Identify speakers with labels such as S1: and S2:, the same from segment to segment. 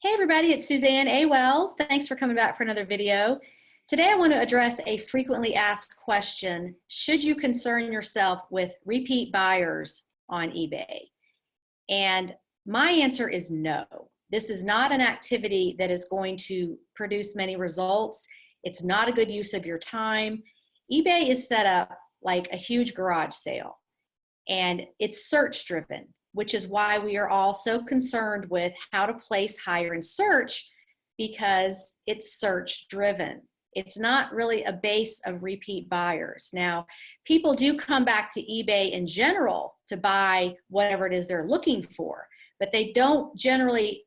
S1: Hey everybody, it's Suzanne A. Wells. Thanks for coming back for another video. Today I want to address a frequently asked question. Should you concern yourself with repeat buyers on eBay? And my answer is no. This is not an activity that is going to produce many results. It's not a good use of your time. eBay is set up like a huge garage sale, and it's search driven, which is why we are all so concerned with how to place higher in search, because it's search driven. It's not really a base of repeat buyers. Now, people do come back to eBay in general to buy whatever it is they're looking for, but they don't generally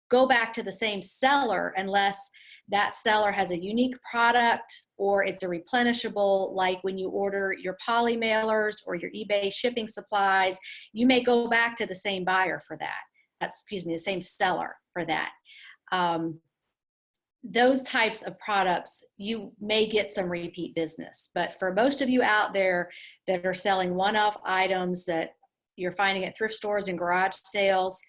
S1: go back to the same seller unless that seller has a unique product or it's a replenishable, like when you order your poly mailers or your eBay shipping supplies, you may go back to the same buyer for that. The same seller for that. Those types of products, you may get some repeat business. But for most of you out there that are selling one-off items that you're finding at thrift stores and garage sales,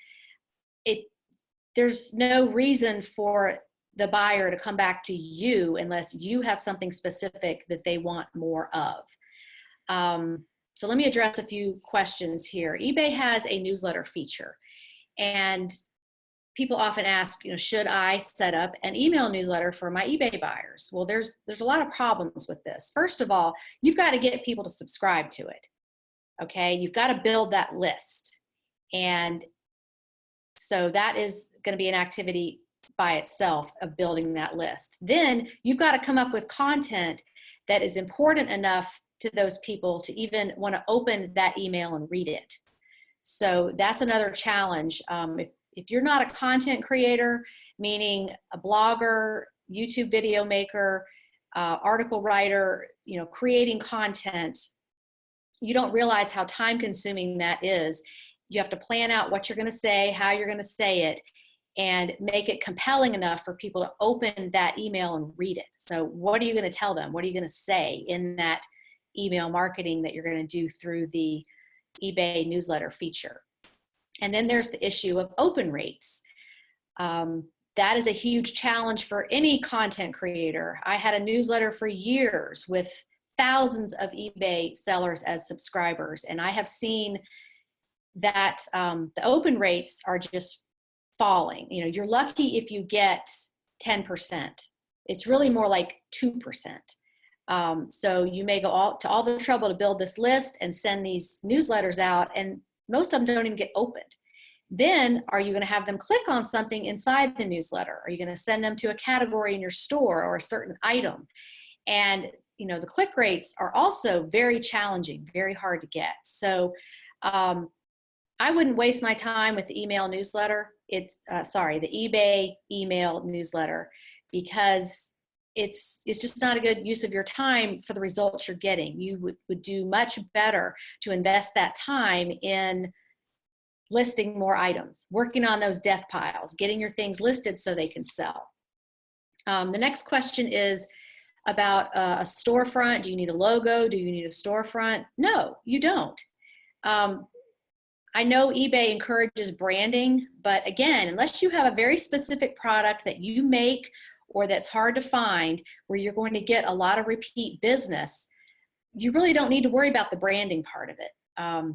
S1: there's no reason for the buyer to come back to you unless you have something specific that they want more of. So let me address a few questions here. eBay has a newsletter feature, and people often ask, should I set up an email newsletter for my eBay buyers? Well, there's a lot of problems with this. First of all, you've got to get people to subscribe to it. Okay, you've got to build that list, and so that is going to be an activity by itself of building that list. Then you've got to come up with content that is important enough to those people to even want to open that email and read it. So that's another challenge. If you're not a content creator, meaning a blogger, YouTube video maker, article writer, creating content, you don't realize how time consuming that is. You have to plan out what you're going to say, how you're going to say it, and make it compelling enough for people to open that email and read it. So what are you going to tell them? What are you going to say in that email marketing that you're going to do through the eBay newsletter feature? And then there's the issue of open rates. That is a huge challenge for any content creator. I had a newsletter for years with thousands of eBay sellers as subscribers, and I have seen that the open rates are just falling. You're lucky if you get 10%. It's really more like 2%. So you may go to all the trouble to build this list and send these newsletters out, and most of them don't even get opened. Then are you going to have them click on something inside the newsletter? Are you going to send them to a category in your store or a certain item? And the click rates are also very challenging, very hard to get. So I wouldn't waste my time with the email newsletter. The eBay email newsletter, because it's just not a good use of your time for the results you're getting. You would do much better to invest that time in listing more items, working on those death piles, getting your things listed so they can sell. The next question is about a storefront. Do you need a logo? Do you need a storefront? No, you don't. I know eBay encourages branding, but again, unless you have a very specific product that you make or that's hard to find where you're going to get a lot of repeat business, you really don't need to worry about the branding part of it.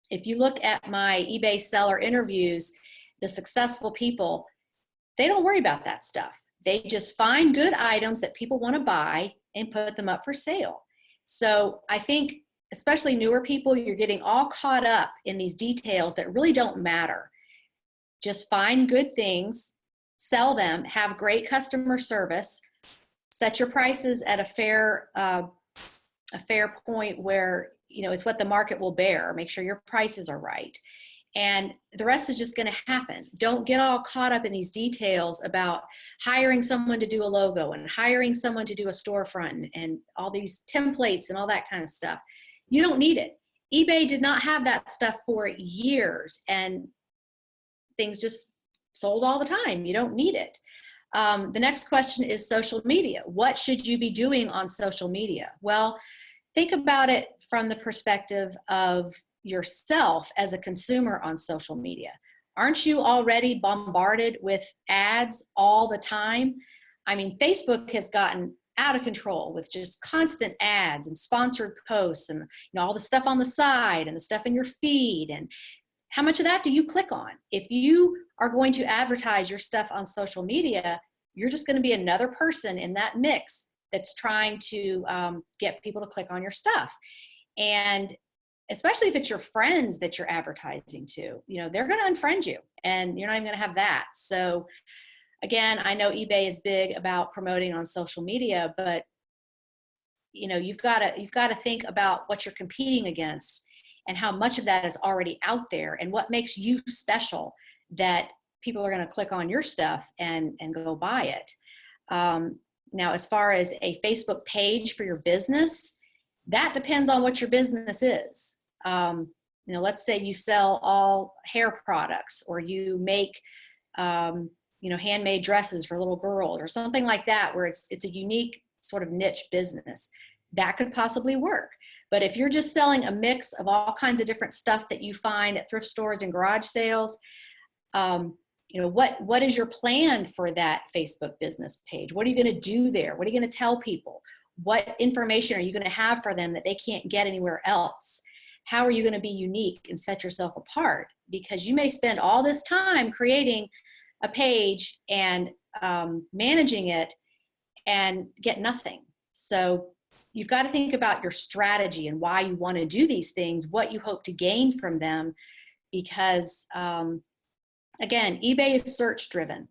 S1: If you look at my eBay seller interviews, the successful people, they don't worry about that stuff. They just find good items that people want to buy and put them up for sale. So I think especially newer people, you're getting all caught up in these details that really don't matter. Just find good things, sell them, have great customer service, set your prices at a fair point where it's what the market will bear. Make sure your prices are right, and the rest is just going to happen. Don't get all caught up in these details about hiring someone to do a logo and hiring someone to do a storefront and all these templates and all that kind of stuff. You don't need it. eBay did not have that stuff for years, and things just sold all the time. You don't need it. The next question is social media. What should you be doing on social media? Well, think about it from the perspective of yourself as a consumer on social media. Aren't you already bombarded with ads all the time? I mean, Facebook has gotten out of control with just constant ads and sponsored posts and all the stuff on the side and the stuff in your feed. And how much of that do you click on? If you are going to advertise your stuff on social media, you're just going to be another person in that mix that's trying to get people to click on your stuff. And especially if it's your friends that you're advertising to, they're going to unfriend you and you're not even going to have that. So again, I know eBay is big about promoting on social media, but you've got to think about what you're competing against and how much of that is already out there and what makes you special that people are going to click on your stuff and go buy it. Now, as far as a Facebook page for your business, that depends on what your business is. Let's say you sell all hair products, or you make, handmade dresses for little girls or something like that, where it's a unique sort of niche business. That could possibly work. But if you're just selling a mix of all kinds of different stuff that you find at thrift stores and garage sales, what is your plan for that Facebook business page? What are you going to do there? What are you going to tell people? What information are you going to have for them that they can't get anywhere else? How are you going to be unique and set yourself apart? Because you may spend all this time creating a page and managing it and get nothing. So you've got to think about your strategy and why you want to do these things, what you hope to gain from them, because again, eBay is search driven.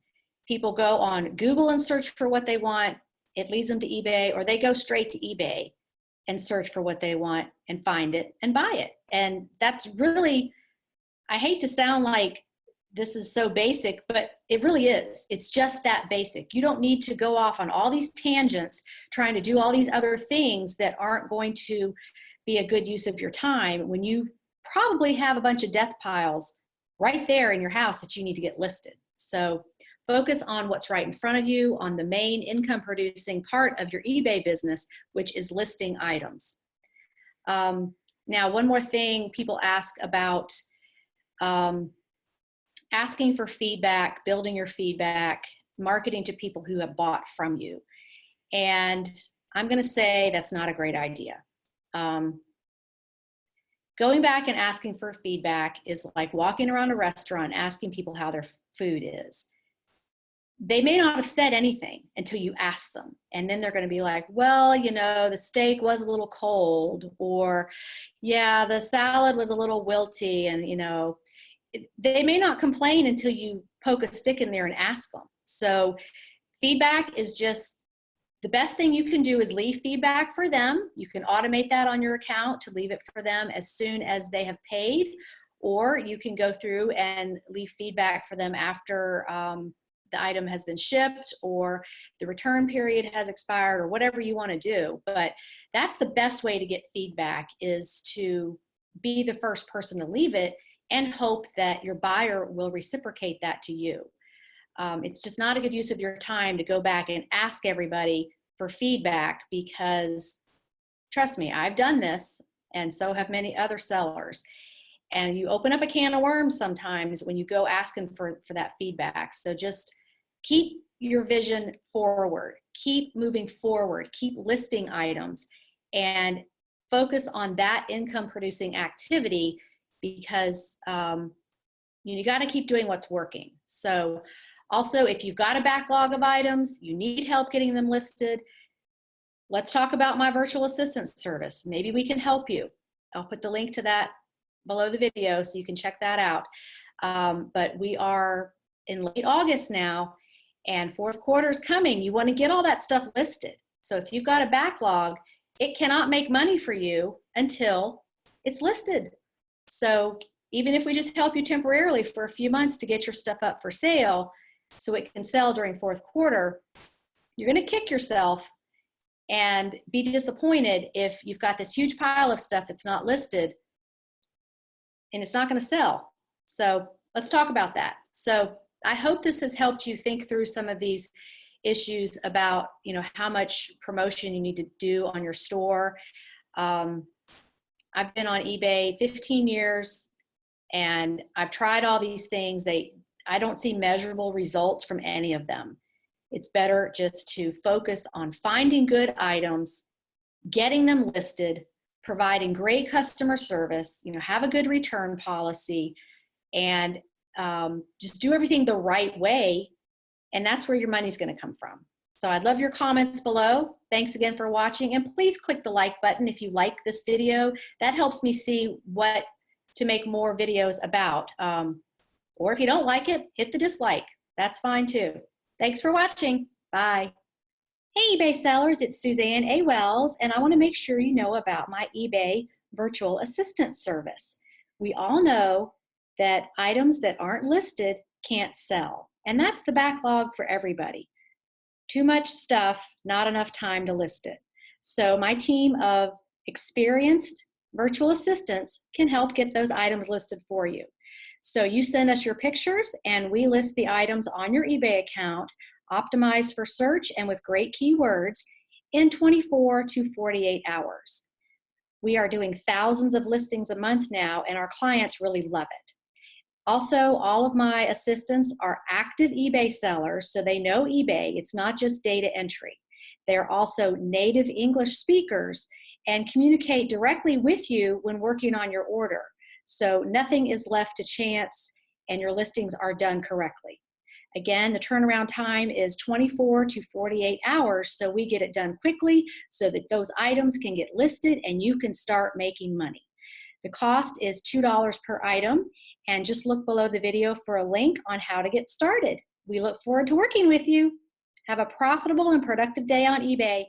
S1: People go on Google and search for what they want. It leads them to eBay, or they go straight to eBay and search for what they want and find it and buy it. And that's really, I hate to sound like this is so basic, but it really is. It's just that basic. You don't need to go off on all these tangents trying to do all these other things that aren't going to be a good use of your time when you probably have a bunch of death piles right there in your house that you need to get listed. So focus on what's right in front of you, on the main income producing part of your eBay business, which is listing items. Now, one more thing people ask about, asking for feedback, building your feedback, marketing to people who have bought from you. And I'm going to say that's not a great idea. Going back and asking for feedback is like walking around a restaurant asking people how their food is. They may not have said anything until you ask them. And then they're going to be like, well, the steak was a little cold, or yeah, the salad was a little wilty. And, they may not complain until you poke a stick in there and ask them. So feedback is just, the best thing you can do is leave feedback for them. You can automate that on your account to leave it for them as soon as they have paid, or you can go through and leave feedback for them after the item has been shipped or the return period has expired, or whatever you want to do. But that's the best way to get feedback, is to be the first person to leave it and hope that your buyer will reciprocate that to you. It's just not a good use of your time to go back and ask everybody for feedback, because trust me, I've done this, and so have many other sellers. And you open up a can of worms sometimes when you go asking for that feedback. So just keep your vision forward, keep moving forward, keep listing items, and focus on that income producing activity, because you got to keep doing what's working. So also, if you've got a backlog of items, you need help getting them listed, let's talk about my virtual assistant service. Maybe we can help you. I'll put the link to that below the video so you can check that out. But we are in late August now, and fourth quarter is coming. You want to get all that stuff listed. So if you've got a backlog, it cannot make money for you until it's listed. So even if we just help you temporarily for a few months to get your stuff up for sale so it can sell during fourth quarter, you're going to kick yourself and be disappointed if you've got this huge pile of stuff that's not listed and it's not going to sell. So let's talk about that. So I hope this has helped you think through some of these issues about, how much promotion you need to do on your store. I've been on eBay 15 years, And I've tried all these things. I don't see measurable results from any of them. It's better just to focus on finding good items, getting them listed, providing great customer service, have a good return policy, and just do everything the right way. And that's where your money's going to come from. So I'd love your comments below. Thanks again for watching. And please click the like button if you like this video. That helps me see what to make more videos about. Or if you don't like it, hit the dislike. That's fine too. Thanks for watching. Bye. Hey eBay sellers, it's Suzanne A. Wells, and I want to make sure you know about my eBay virtual assistant service. We all know that items that aren't listed can't sell, and that's the backlog for everybody. Too much stuff, not enough time to list it. So my team of experienced virtual assistants can help get those items listed for you. So you send us your pictures and we list the items on your eBay account, optimized for search and with great keywords in 24 to 48 hours. We are doing thousands of listings a month now, and our clients really love it. Also, all of my assistants are active eBay sellers, so they know eBay. It's not just data entry. They're also native English speakers and communicate directly with you when working on your order. So nothing is left to chance, and your listings are done correctly. Again, the turnaround time is 24 to 48 hours, so we get it done quickly so that those items can get listed and you can start making money. The cost is $2 per item, and just look below the video for a link on how to get started. We look forward to working with you. Have a profitable and productive day on eBay.